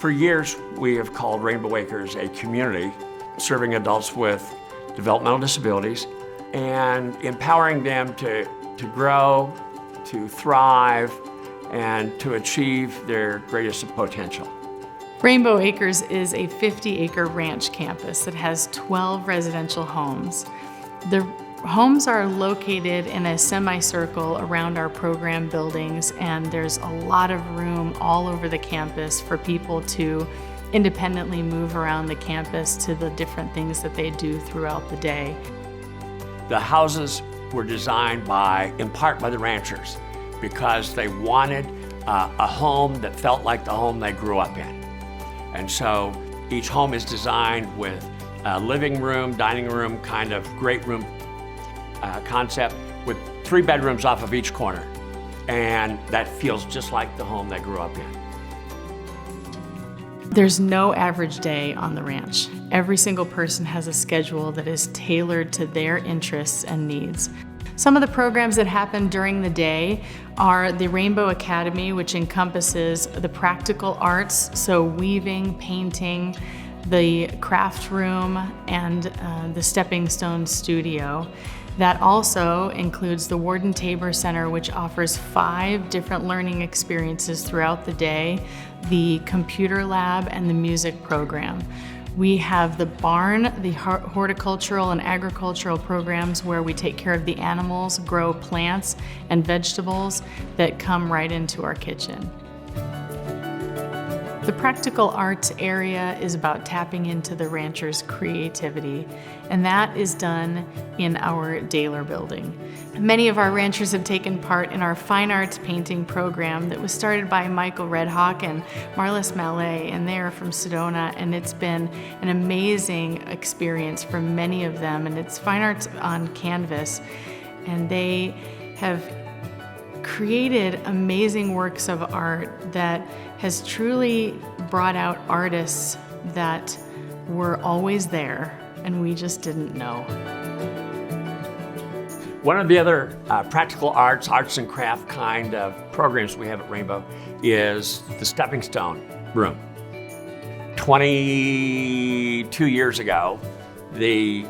For years, we have called Rainbow Acres a community serving adults with developmental disabilities and empowering them to grow, to thrive, and to achieve their greatest potential. Rainbow Acres is a 50-acre ranch campus that has 12 residential homes. The homes are located in a semicircle around our program buildings, and there's a lot of room all over the campus for people to independently move around the campus to the different things that they do throughout the day. The houses were designed in part by the ranchers because they wanted a home that felt like the home they grew up in. And so each home is designed with a living room, dining room, kind of great room concept with 3 bedrooms off of each corner. And that feels just like the home they grew up in. There's no average day on the ranch. Every single person has a schedule that is tailored to their interests and needs. Some of the programs that happen during the day are the Rainbow Academy, which encompasses the practical arts, so weaving, painting, the craft room, and the Stepping Stone Studio. That also includes the Warden Tabor Center, which offers 5 different learning experiences throughout the day, the computer lab, and the music program. We have the barn, the horticultural and agricultural programs where we take care of the animals, grow plants and vegetables that come right into our kitchen. The practical arts area is about tapping into the ranchers' creativity, and that is done in our Daler building. Many of our ranchers have taken part in our fine arts painting program that was started by Michael Redhawk and Marlis Mallet, and they are from Sedona, and it's been an amazing experience for many of them, and it's fine arts on canvas, and they have created amazing works of art that has truly brought out artists that were always there and we just didn't know. One of the other practical arts and craft kind of programs we have at Rainbow is the Stepping Stone Room. 22 years ago, the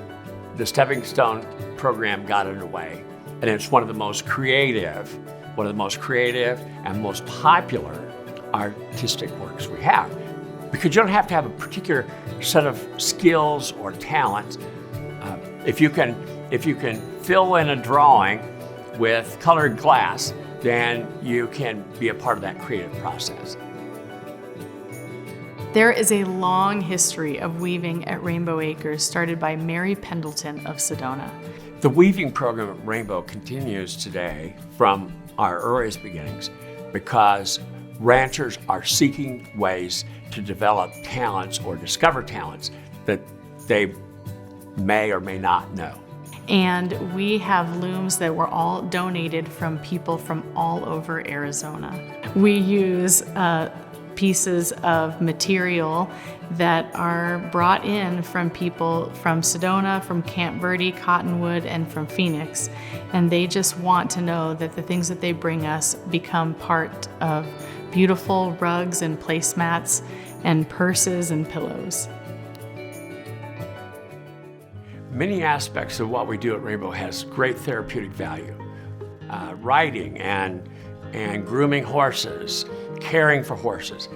Stepping Stone program got underway, and it's one of the most creative and most popular artistic works we have. Because you don't have to have a particular set of skills or talents. If you can fill in a drawing with colored glass, then you can be a part of that creative process. There is a long history of weaving at Rainbow Acres, started by Mary Pendleton of Sedona. The weaving program at Rainbow continues today from our earliest beginnings because ranchers are seeking ways to develop talents or discover talents that they may or may not know. And we have looms that were all donated from people from all over Arizona. We use pieces of material that are brought in from people from Sedona, from Camp Verde, Cottonwood, and from Phoenix. And they just want to know that the things that they bring us become part of beautiful rugs and placemats and purses and pillows. Many aspects of what we do at Rainbow has great therapeutic value. Riding and grooming horses, caring for horses,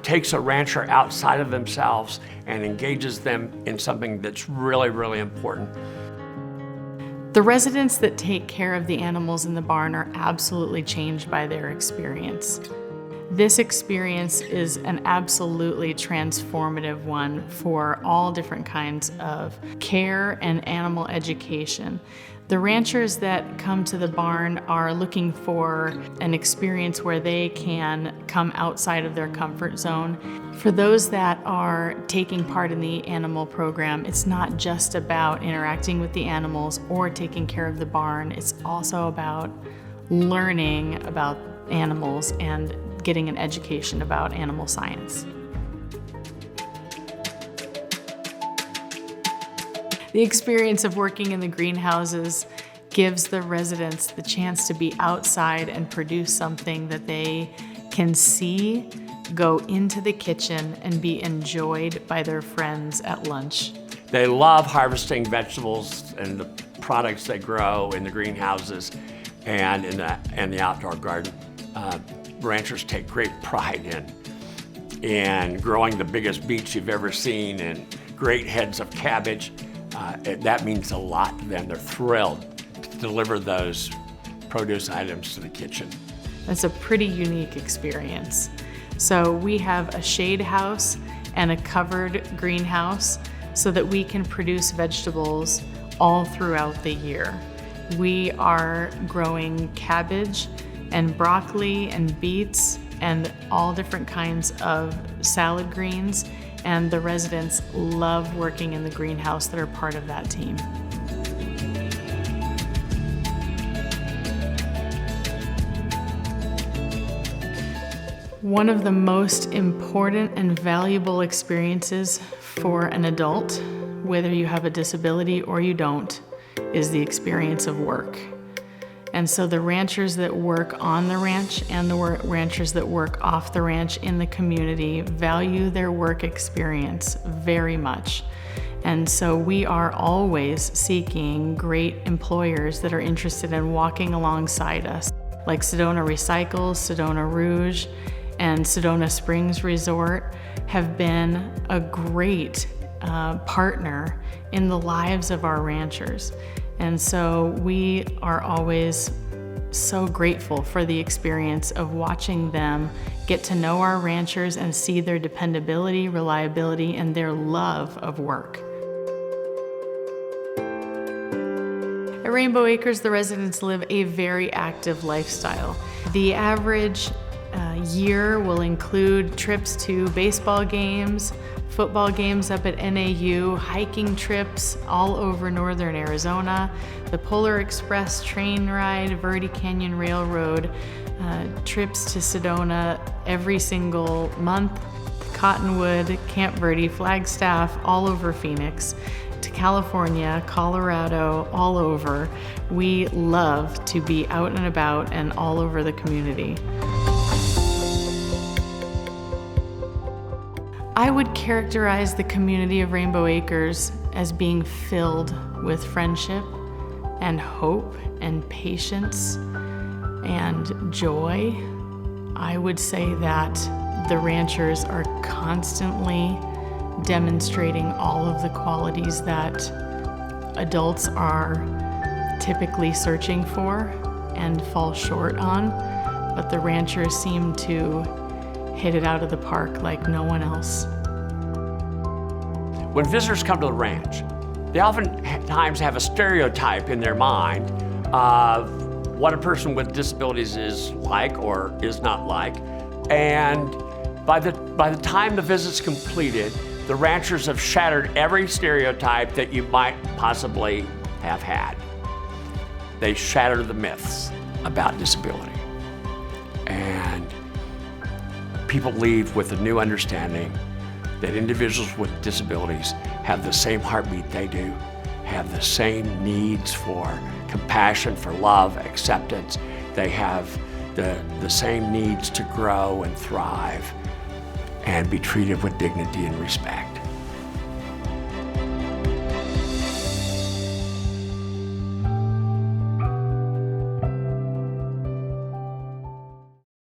takes a rancher outside of themselves and engages them in something that's really, really important. The residents that take care of the animals in the barn are absolutely changed by their experience. This experience is an absolutely transformative one for all different kinds of care and animal education. The ranchers that come to the barn are looking for an experience where they can come outside of their comfort zone. For those that are taking part in the animal program, it's not just about interacting with the animals or taking care of the barn. It's also about learning about animals and getting an education about animal science. The experience of working in the greenhouses gives the residents the chance to be outside and produce something that they can see, go into the kitchen and be enjoyed by their friends at lunch. They love harvesting vegetables and the products they grow in the greenhouses and in the outdoor garden. Ranchers take great pride in growing the biggest beets you've ever seen and great heads of cabbage. That means a lot to them. They're thrilled to deliver those produce items to the kitchen. That's a pretty unique experience. So we have a shade house and a covered greenhouse so that we can produce vegetables all throughout the year. We are growing cabbage and broccoli and beets and all different kinds of salad greens, and the residents love working in the greenhouse that are part of that team. One of the most important and valuable experiences for an adult, whether you have a disability or you don't, is the experience of work. And so the ranchers that work on the ranch and the ranchers that work off the ranch in the community value their work experience very much. And so we are always seeking great employers that are interested in walking alongside us, like Sedona Recycles, Sedona Rouge, and Sedona Springs Resort have been a great partner in the lives of our ranchers. And so we are always so grateful for the experience of watching them get to know our ranchers and see their dependability, reliability, and their love of work. At Rainbow Acres, the residents live a very active lifestyle. The average year will include trips to baseball games, football games up at NAU, hiking trips all over northern Arizona, the Polar Express train ride, Verde Canyon Railroad, trips to Sedona every single month, Cottonwood, Camp Verde, Flagstaff, all over Phoenix, to California, Colorado, all over. We love to be out and about and all over the community. I would characterize the community of Rainbow Acres as being filled with friendship and hope and patience and joy. I would say that the ranchers are constantly demonstrating all of the qualities that adults are typically searching for and fall short on, but the ranchers seem to hit it out of the park like no one else. When visitors come to the ranch, they oftentimes have a stereotype in their mind of what a person with disabilities is like or is not like. And by the time the visit's completed, the ranchers have shattered every stereotype that you might possibly have had. They shatter the myths about disability. And people leave with a new understanding that individuals with disabilities have the same heartbeat they do, have the same needs for compassion, for love, acceptance. They have the same needs to grow and thrive and be treated with dignity and respect.